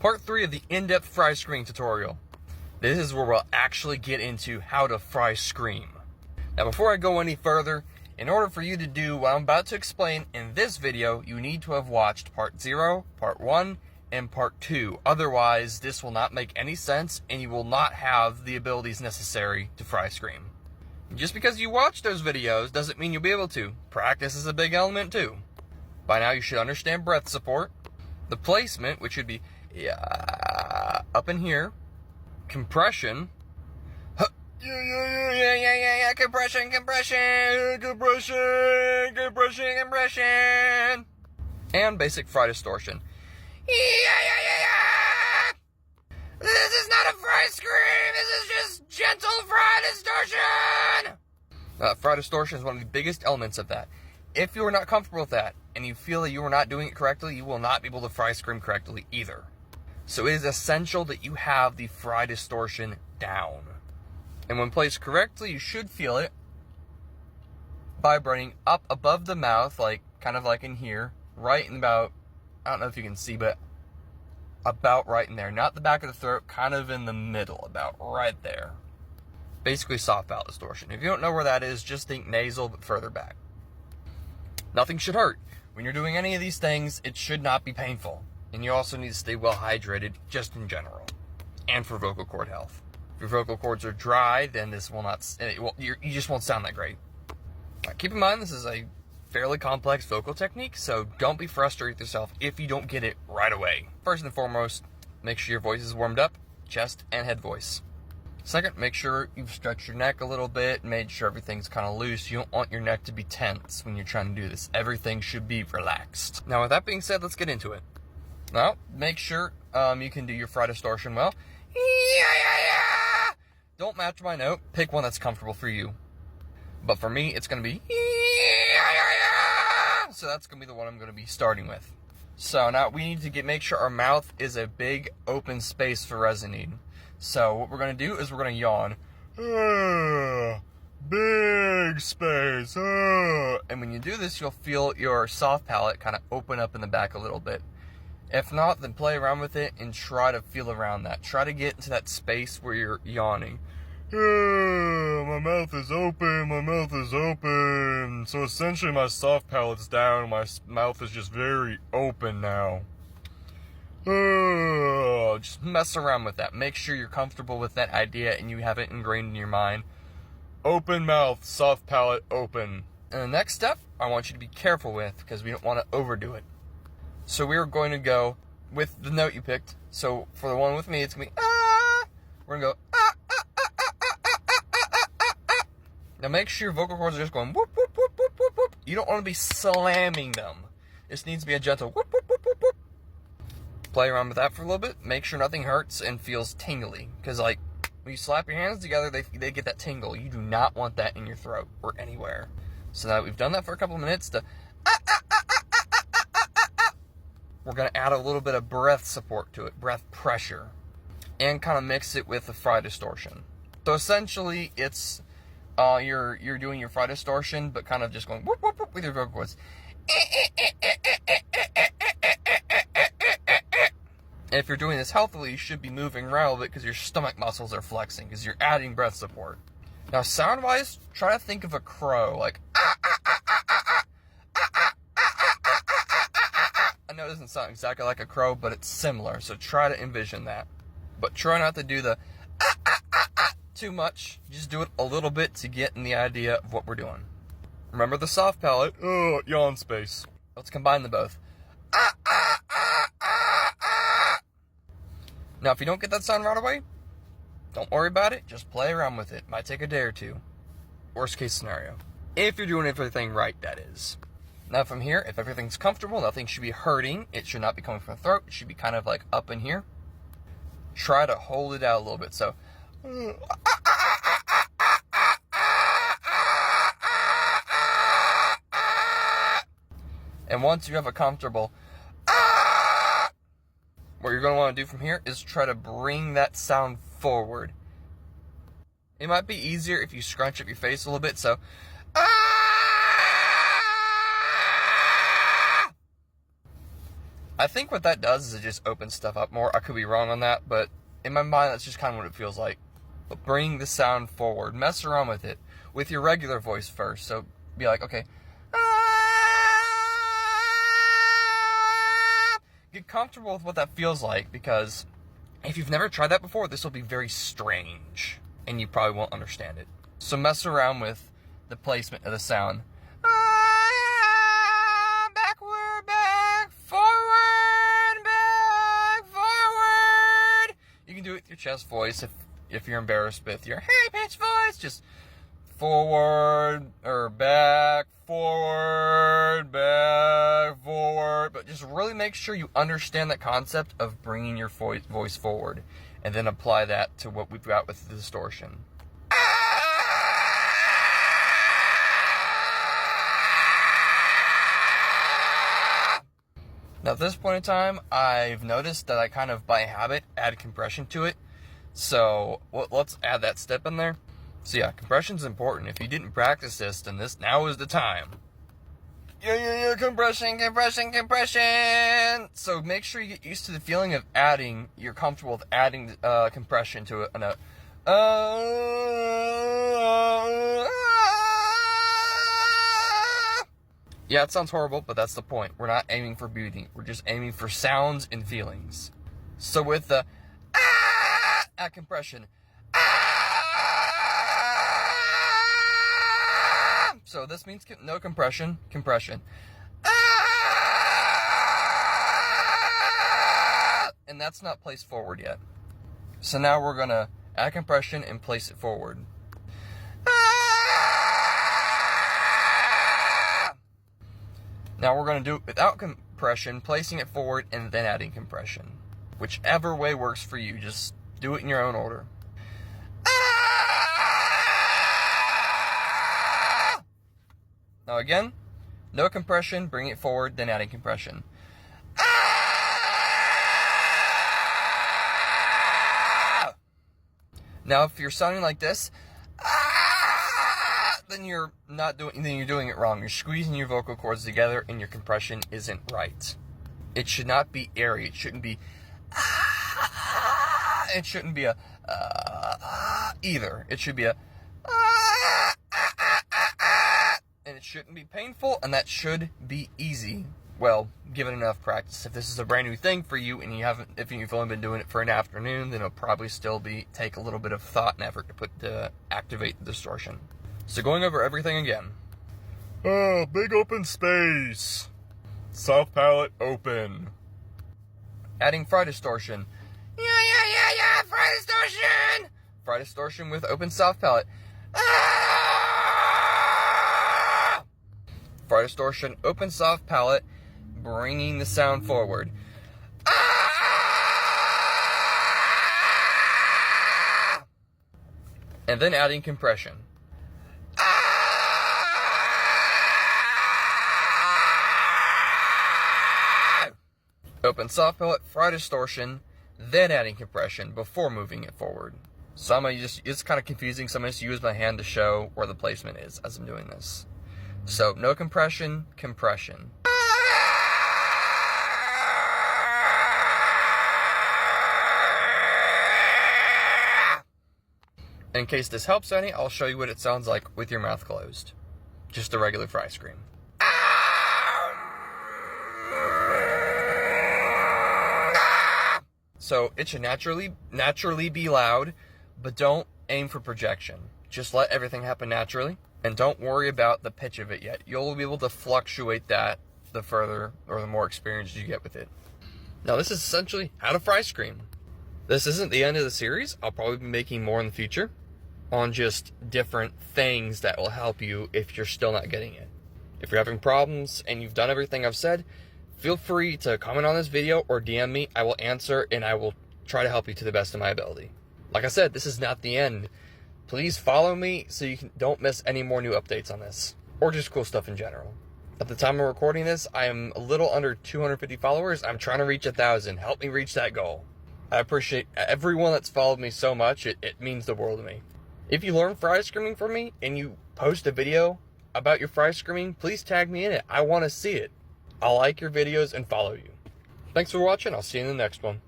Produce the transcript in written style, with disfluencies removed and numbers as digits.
Part 3 of the in-depth fry screen tutorial. This is where we'll actually get into how to fry scream. Now before I go any further, in order for you to do what I'm about to explain in this video, you need to have watched Part 0, Part 1, and Part 2. Otherwise, this will not make any sense and you will not have the abilities necessary to fry scream. Just because you watch those videos doesn't mean you'll be able to. Practice is a big element too. By now you should understand breath support, the placement, which should be up in here, compression, compression, and basic fry distortion. This is not a fry scream, this is just gentle fry distortion! Fry distortion is one of the biggest elements of that. If you are not comfortable with that, and you feel that you are not doing it correctly, you will not be able to fry scream correctly either. So it is essential that you have the fry distortion down. And when placed correctly, you should feel it vibrating up above the mouth, like kind of like in here, right in about, I don't know if you can see, but about right in there. Not the back of the throat, kind of in the middle, about right there. Basically soft palate distortion. If you don't know where that is, just think nasal, but further back. Nothing should hurt. When you're doing any of these things, it should not be painful. And you also need to stay well hydrated, just in general. And for vocal cord health. If your vocal cords are dry, then this will not, you just won't sound that great. Now, keep in mind, this is a fairly complex vocal technique, so don't be frustrated with yourself if you don't get it right away. First and foremost, make sure your voice is warmed up, chest and head voice. Second, make sure you've stretched your neck a little bit, made sure everything's kind of loose. You don't want your neck to be tense when you're trying to do this. Everything should be relaxed. Now, with that being said, let's get into it. Now, make sure you can do your fry distortion well. Don't match my note. Pick one that's comfortable for you. But for me, it's going to be... So that's going to be the one I'm going to be starting with. So now we need to make sure our mouth is a big open space for resonating. So what we're going to do is we're going to yawn. Big space. And when you do this, you'll feel your soft palate kind of open up in the back a little bit. If not, then play around with it and try to feel around that. Try to get into that space where you're yawning. My mouth is open, my mouth is open. So essentially my soft palate's down, my mouth is just very open now. Just mess around with that. Make sure you're comfortable with that idea and you have it ingrained in your mind. Open mouth, soft palate, open. And the next step, I want you to be careful with because we don't want to overdo it. So we're going to go with the note you picked. So for the one with me, it's going to be ah. We're going to go ah, ah, ah, ah, ah, ah, ah, ah, ah, ah. Now make sure your vocal cords are just going whoop, whoop, whoop, whoop, whoop, whoop. You don't want to be slamming them. This needs to be a gentle whoop, whoop, whoop, whoop, whoop. Play around with that for a little bit. Make sure nothing hurts and feels tingly. Because like when you slap your hands together, they get that tingle. You do not want that in your throat or anywhere. So now that we've done that for a couple of minutes, we're going to add a little bit of breath support to it, breath pressure, and kind of mix it with the fry distortion. So essentially, it's you're doing your fry distortion, but kind of just going whoop, whoop, whoop with your vocal cords. If you're doing this healthily, you should be moving around a little bit because your stomach muscles are flexing because you're adding breath support. Now, sound-wise, try to think of a crow, like I know it doesn't sound exactly like a crow, but it's similar, so try to envision that. But try not to do the too much. Just do it a little bit to get in the idea of what we're doing. Remember the soft palate, yawn space. Let's combine them both. Now, if you don't get that sound right away, don't worry about it. Just play around with it. Might take a day or two. Worst case scenario. If you're doing everything right, that is. Now from here, if everything's comfortable, nothing should be hurting. It should not be coming from the throat. It should be kind of like up in here. Try to hold it out a little bit. So, and once you have a comfortable, what you're going to want to do from here is try to bring that sound forward. It might be easier if you scrunch up your face a little bit. So, I think what that does is it just opens stuff up more. I could be wrong on that, but in my mind, that's just kind of what it feels like. But bring the sound forward. Mess around with it with your regular voice first. So be like, okay. Get comfortable with what that feels like, because if you've never tried that before, this will be very strange and you probably won't understand it. So mess around with the placement of the sound. Backward, back, forward, back, forward. You can do it with your chest voice if you're embarrassed with your high-pitched voice. Just forward or back, forward, back, forward. But just really make sure you understand that concept of bringing your voice forward, and then apply that to what we've got with the distortion. Now at this point in time, I've noticed that I kind of by habit add compression to it. So let's add that step in there. So yeah, compression's important. If you didn't practice this, then now is the time. Yeah, compression. So make sure you get used to the feeling of adding, you're comfortable with adding compression to a note. Yeah, it sounds horrible, but that's the point. We're not aiming for beauty. We're just aiming for sounds and feelings. So with the add compression. So this means no compression. And that's not placed forward yet. So now we're gonna add compression and place it forward. Now we're gonna do it without compression, placing it forward and then adding compression. Whichever way works for you, just do it in your own order. Now again, no compression, bring it forward, then adding compression. Now if you're sounding like this, then you're doing it wrong. You're squeezing your vocal cords together and your compression isn't right. It should not be airy. It shouldn't be it shouldn't be a either. It should be a and it shouldn't be painful, and that should be easy. Well, given enough practice. If this is a brand new thing for you and if you've only been doing it for an afternoon, then it'll probably still take a little bit of thought and effort to activate the distortion. So going over everything again. Big open space. Soft palate open. Adding fry distortion. Yeah, fry distortion. Fry distortion with open soft palate. Fry distortion, open soft palate, bringing the sound forward. And then adding compression. Open soft palate, fry distortion, then adding compression before moving it forward. So it's kind of confusing, so I'm going to use my hand to show where the placement is as I'm doing this. So, no compression. In case this helps any, I'll show you what it sounds like with your mouth closed. Just a regular fry scream. So, it should naturally be loud, but don't aim for projection. Just let everything happen naturally. And don't worry about the pitch of it yet. You'll be able to fluctuate that the further or the more experience you get with it. Now this is essentially how to fry scream. This isn't the end of the series. I'll probably be making more in the future on just different things that will help you if you're still not getting it. If you're having problems and you've done everything I've said, feel free to comment on this video or DM me. I will answer and I will try to help you to the best of my ability. Like I said, this is not the end. Please follow me so you don't miss any more new updates on this, or just cool stuff in general. At the time of recording this, I am a little under 250 followers. I'm trying to reach 1,000. Help me reach that goal. I appreciate everyone that's followed me so much. It means the world to me. If you learn fry screaming from me and you post a video about your fry screaming, please tag me in it. I want to see it. I'll like your videos and follow you. Thanks for watching. I'll see you in the next one.